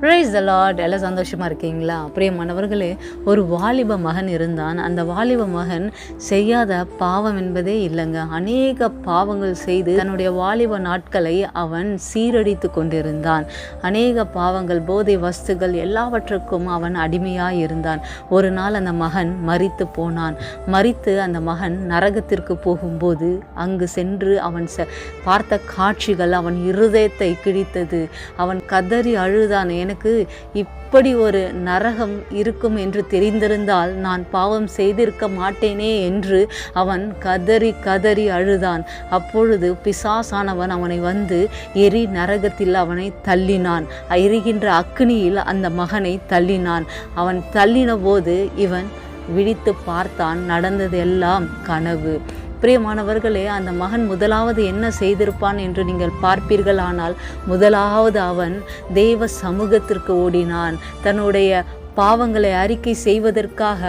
Praise the Lord. எல்லாம் சந்தோஷமாக இருக்கீங்களா? பிரியமானவர்களே, ஒரு வாலிப மகன் இருந்தான். அந்த வாலிப மகன் செய்யாத பாவம் என்பதே இல்லைங்க. அநேக பாவங்கள் செய்து தன்னுடைய வாலிப நாட்களை அவன் சீரழித்து கொண்டிருந்தான். அநேக பாவங்கள், போதை வஸ்துகள் எல்லாவற்றுக்கும் அவன் அடிமையாக இருந்தான். ஒரு நாள் அந்த மகன் மரித்து போனான். மரித்து அந்த மகன் நரகத்திற்கு போகும்போது அங்கு சென்று அவன் பார்த்த காட்சிகள் அவன் இருதயத்தை கிழித்தது. அவன் கதறி அழுதான். எனக்கு இப்படி ஒரு நரகம் இருக்கும் என்று தெரிந்திருந்தால் நான் பாவம் செய்திருக்க மாட்டேனே என்று அவன் கதறி கதறி அழுதான். அப்பொழுது பிசாசானவன் அவனை வந்து எரி நரகத்தில் அவனை தள்ளினான். எரிகின்ற அக்னியில் அந்த மகனை தள்ளினான். அவன் தள்ளின போது இவன் விழித்து பார்த்தான். நடந்தது எல்லாம் கனவு. பிரியமானவர்களே, அந்த மகன் முதலாவது என்ன செய்திருப்பான் என்று நீங்கள் பார்ப்பீர்கள். ஆனால் முதலாவது அவன் தேவ சமூகத்திற்கு ஓடினான். தன்னுடைய பாவங்களை அறிக்கை செய்வதற்காக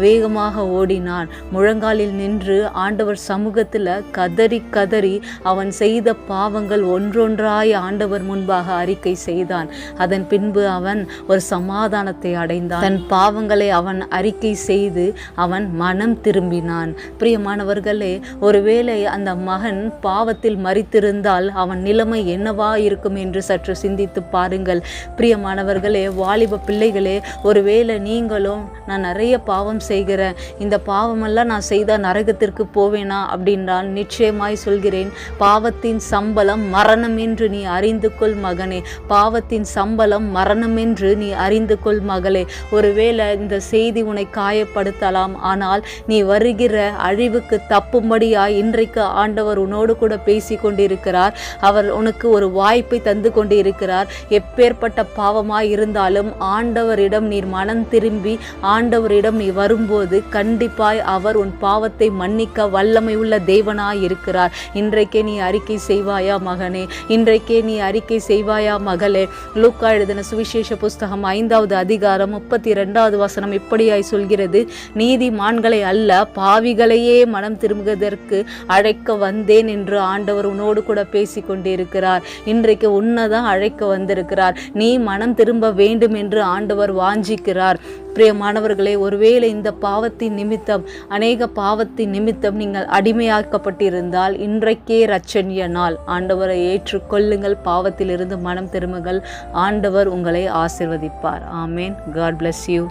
வேகமாக ஓடினான். முழங்காலில் நின்று ஆண்டவர் சமூகத்தில் கதறி கதறி அவன் செய்த பாவங்கள் ஒன்றொன்றாய் ஆண்டவர் முன்பாக அறிக்கை செய்தான். அதன் பின்பு அவன் ஒரு சமாதானத்தை அடைந்தான். தன் பாவங்களை அவன் அறிக்கை செய்து அவன் மனம் திரும்பினான். பிரியமானவர்களே, ஒருவேளை அந்த மகன் பாவத்தில் மரித்திருந்தால் அவன் நிலைமை என்னவா இருக்கும் என்று சற்று சிந்தித்து பாருங்கள். பிரியமானவர்களே, வாலிப பிள்ளைகளே, ஒருவேளை நீங்களும் நான் நிறைய பாவம் செய்கிறேன், இந்த பாவமெல்லாம் நான் செய்தால் நரகத்திற்கு போவேனா அப்படின்றால் நிச்சயமாய் சொல்கிறேன், பாவத்தின் சம்பளம் மரணம் என்று நீ அறிந்து கொள் மகனே. பாவத்தின் சம்பளம் மரணம் என்று நீ அறிந்து கொள் மகளே. ஒருவேளை இந்த செய்தி உன்னை காயப்படுத்தலாம். ஆனால் நீ வருகிற அழிவுக்கு தப்பும்படியாய் இன்றைக்கு ஆண்டவர் உன்னோடு கூட பேசி கொண்டிருக்கிறார். அவர் உனக்கு ஒரு வாய்ப்பை தந்து கொண்டு இருக்கிறார். எப்பேற்பட்ட பாவமாய் இருந்தாலும் ஆண்டவரிடம் நீ மனம் திரும்பி ஆண்டவரிடம் நீ வரும்போது கண்டிப்பாய் அவர் உன் பாவத்தை மன்னிக்க வல்லமை உள்ள தேவனாய் இருக்கிறார். இன்றைக்கே நீ அறிக்கை செய்வாயா மகனே? இன்றைக்கே நீ அறிக்கை செய்வாயா மகளே? லூக்கா எழுதின சுவிசேஷ புஸ்தகம் 5வது அதிகாரம் 32வது வசனம் இப்படியாய் சொல்கிறது, நீதிமான்களை அல்ல பாவிகளையே மனம் திரும்புவதற்கு அழைக்க வந்தேன் என்று ஆண்டவர் உன்னோடு கூட பேசி கொண்டிருக்கிறார். இன்றைக்கு உன்னதான் அழைக்க வந்திருக்கிறார். நீ மனம் திரும்ப வேண்டும் என்று ஆண்டவர் வாஞ்சிக்கிறார். பிரியமானவர்களே, ஒருவேளை இந்த பாவத்தின் நிமித்தம், அநேக பாவத்தின் நிமித்தம் நீங்கள் அடிமையாக்கப்பட்டிருந்தால் இன்றைக்கே இரட்சணிய நாள். ஆண்டவரை ஏற்றுக்கொள்ளுங்கள், பாவத்திலிருந்து மனம் திரும்புங்கள். ஆண்டவர் உங்களை ஆசீர்வதிப்பார். ஆமேன். God bless you.